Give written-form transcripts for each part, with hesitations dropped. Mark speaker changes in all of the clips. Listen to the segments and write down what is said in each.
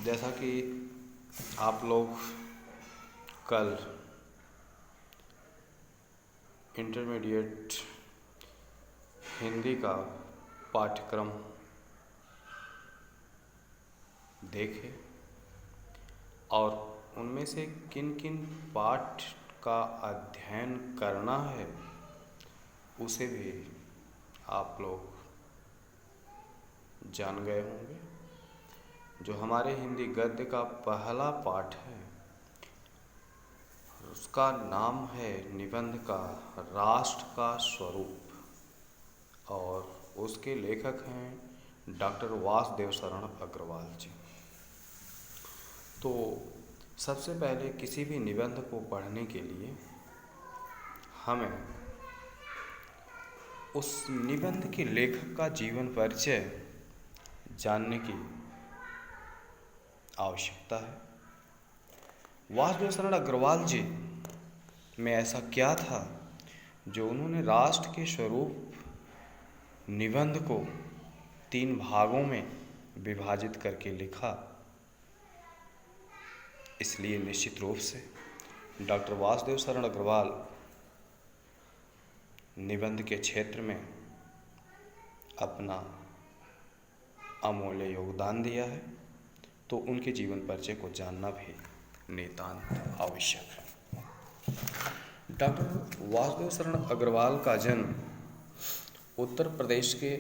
Speaker 1: जैसा कि आप लोग कल इंटरमीडिएट हिंदी का पाठ्यक्रम देखे और उनमें से किन किन पाठ का अध्ययन करना है उसे भी आप लोग जान गए होंगे। जो हमारे हिंदी गद्य का पहला पाठ है उसका नाम है निबंध का राष्ट्र का स्वरूप और उसके लेखक हैं डॉक्टर वासुदेव शरण अग्रवाल जी। तो सबसे पहले किसी भी निबंध को पढ़ने के लिए हमें उस निबंध के लेखक का जीवन परिचय जानने की आवश्यकता है। वासुदेव शरण अग्रवाल जी में ऐसा क्या था जो उन्होंने राष्ट्र के स्वरूप निबंध को 3 भागों में विभाजित करके लिखा। इसलिए निश्चित रूप से डॉक्टर वासुदेव शरण अग्रवाल निबंध के क्षेत्र में अपना अमूल्य योगदान दिया है, तो उनके जीवन परिचय को जानना भी नितांत आवश्यक है। डॉक्टर वासुदेव शरण अग्रवाल का जन्म उत्तर प्रदेश के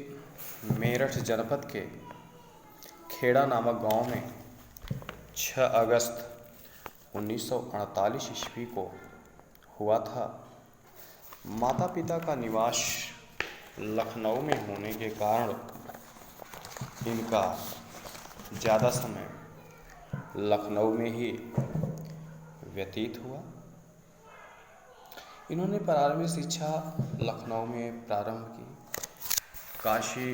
Speaker 1: मेरठ जनपद के खेड़ा नामक गांव में 6 अगस्त 1948 ईस्वी को हुआ था। माता पिता का निवास लखनऊ में होने के कारण इनका ज़्यादा समय लखनऊ में ही व्यतीत हुआ। इन्होंने प्रारंभिक शिक्षा लखनऊ में प्रारंभ की। काशी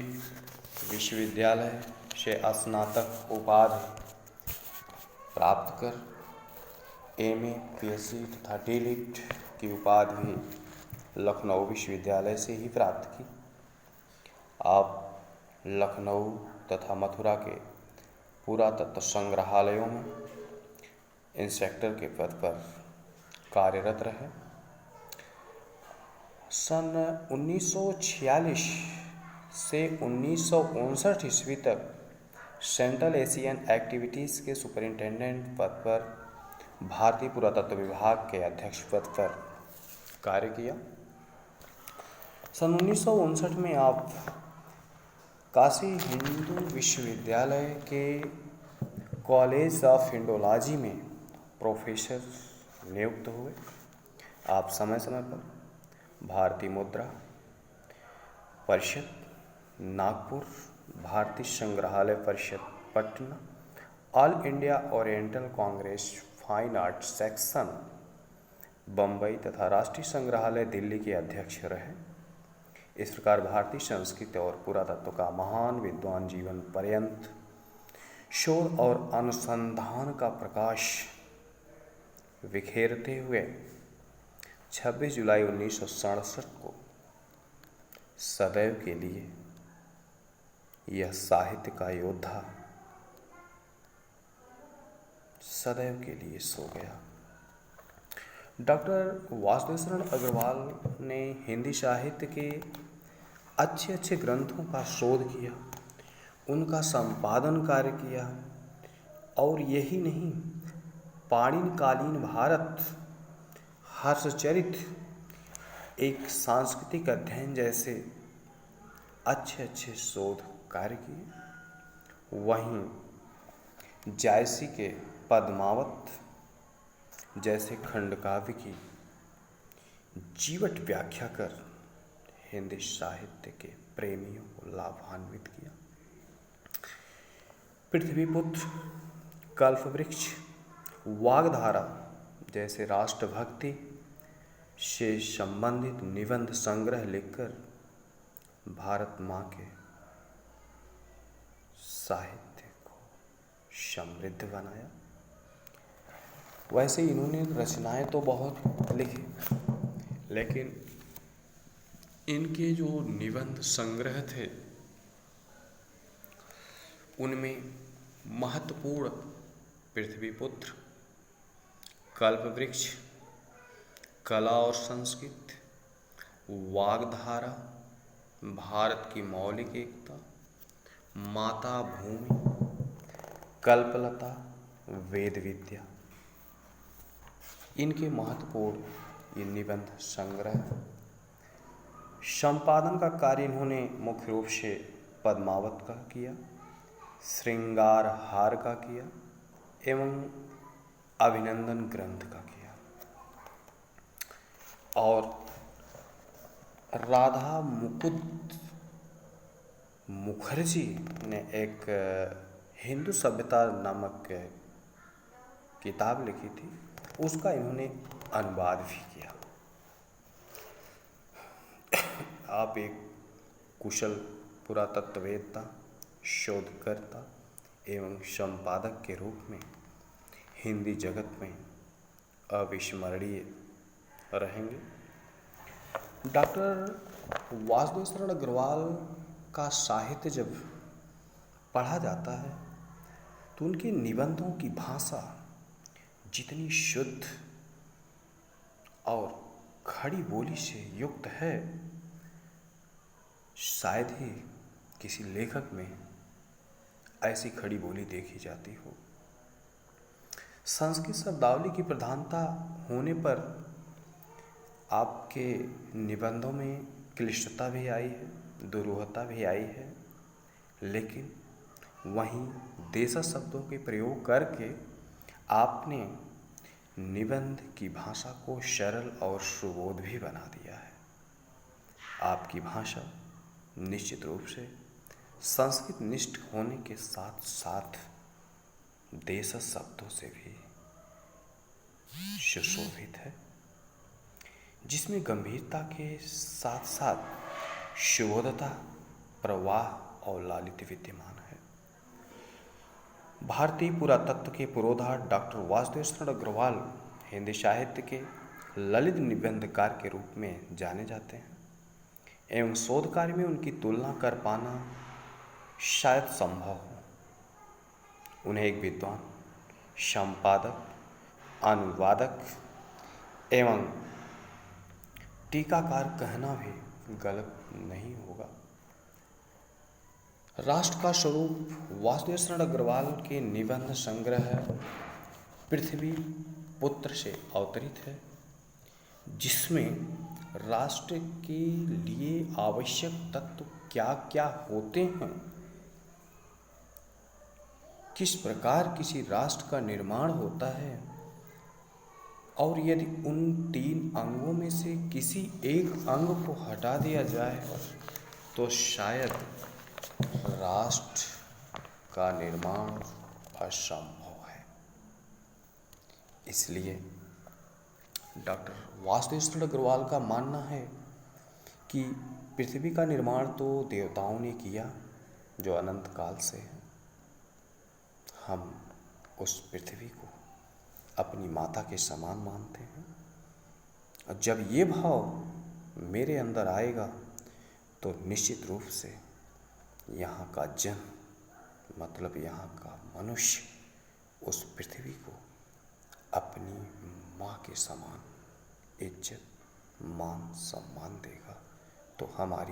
Speaker 1: विश्वविद्यालय से स्नातक उपाधि प्राप्त कर एमए, पीएचडी तथा डीलिट की उपाधि भी लखनऊ विश्वविद्यालय से ही प्राप्त की। आप लखनऊ तथा मथुरा के पुरातत्व संग्रहालयों में इंस्पेक्टर के पद पर कार्यरत रहे। सन 1946 से 1959 ईस्वी तक सेंट्रल एशियन एक्टिविटीज़ के सुपरिंटेंडेंट पद पर भारतीय पुरातत्व विभाग के अध्यक्ष पद पर कार्य किया। सन 1959 में आप काशी हिंदू विश्वविद्यालय के कॉलेज ऑफ इंडोलॉजी में प्रोफेसर नियुक्त हुए। आप समय समय पर भारतीय मुद्रा परिषद नागपुर, भारतीय संग्रहालय परिषद Patna, all India oriental Congress fine art section Bombay तथा राष्ट्रीय संग्रहालय दिल्ली के अध्यक्ष रहे। इस प्रकार भारतीय संस्कृति और पुरातत्व का महान विद्वान जीवन पर्यंत शोध और अनुसंधान का प्रकाश बिखेरते हुए 26 जुलाई 1967 को सदैव के लिए यह साहित्य का योद्धा सदैव के लिए सो गया। डॉक्टर वासुदेव शरण अग्रवाल ने हिंदी साहित्य के अच्छे ग्रंथों का शोध किया, उनका संपादन कार्य किया और यही नहीं, पाणिनिकालीन भारत, हर्षचरित, एक सांस्कृतिक अध्ययन जैसे अच्छे शोध कार्य किए। वहीं जायसी के पद्मावत जैसे खंडकाव्य की जीवट व्याख्या कर हिंदी साहित्य के प्रेमियों को लाभान्वित किया। पृथ्वीपुत्र, कल्पवृक्ष, वाग्धारा जैसे राष्ट्रभक्ति से संबंधित निबंध संग्रह लिखकर भारत माँ के साहित्य को समृद्ध बनाया। वैसे इन्होंने रचनाएं तो बहुत लिखी, लेकिन इनके जो निबंध संग्रह थे उनमें महत्वपूर्ण पृथ्वीपुत्र, कल्पवृक्ष, कला और संस्कृति, वाग्धारा, भारत की मौलिक एकता, माता भूमि, कल्पलता, वेद विद्या। इनके महत्वपूर्ण ये निबंध संग्रह। संपादन का कार्य इन्होंने मुख्य रूप से पद्मावत का किया, श्रृंगार हार का किया एवं अभिनंदन ग्रंथ का किया। और राधा मुकुंद मुखर्जी ने एक हिंदू सभ्यता नामक किताब लिखी थी, उसका इन्होंने अनुवाद भी किया। आप एक कुशल पुरातत्ववेत्ता, शोधकर्ता एवं संपादक के रूप में हिंदी जगत में अविस्मरणीय रहेंगे। डॉक्टर वासुदेव शरण अग्रवाल का साहित्य जब पढ़ा जाता है तो उनके निबंधों की भाषा जितनी शुद्ध और खड़ी बोली से युक्त है, शायद ही किसी लेखक में ऐसी खड़ी बोली देखी जाती हो। संस्कृत शब्दावली की प्रधानता होने पर आपके निबंधों में क्लिष्टता भी आई है, दुरूहता भी आई है, लेकिन वहीं देशज शब्दों के प्रयोग करके आपने निबंध की भाषा को सरल और सुबोध भी बना दिया है। आपकी भाषा निश्चित रूप से संस्कृत निष्ठ होने के साथ साथ देशज शब्दों से भी सुशोभित है, जिसमें गंभीरता के साथ साथ सुबोधता, प्रवाह और लालित्य विद्यमान है। भारतीय पुरातत्व के पुरोधा डॉक्टर वासुदेव शरण अग्रवाल हिंदी साहित्य के ललित निबंधकार के रूप में जाने जाते हैं एवं शोध कार्य में उनकी तुलना कर पाना शायद संभव हो। उन्हें एक विद्वान, संपादक, अनुवादक एवं टीकाकार कहना भी गलत नहीं होगा। राष्ट्र का स्वरूप वासुदेव शरण अग्रवाल के निबंध संग्रह पृथ्वी पुत्र से अवतरित है, जिसमें राष्ट्र के लिए आवश्यक तत्व क्या क्या होते हैं, किस प्रकार किसी राष्ट्र का निर्माण होता है, और यदि उन 3 अंगों में से किसी एक अंग को हटा दिया जाए तो शायद राष्ट्र का निर्माण असंभव है। इसलिए डॉक्टर वासुदेव शरण अग्रवाल का मानना है कि पृथ्वी का निर्माण तो देवताओं ने किया जो अनंत काल से है। हम उस पृथ्वी को अपनी माता के समान मानते हैं, और जब ये भाव मेरे अंदर आएगा तो निश्चित रूप से यहाँ का जन मतलब यहाँ का मनुष्य उस पृथ्वी को अपनी माँ के समान इज्जत, मान, सम्मान देगा। तो हमारी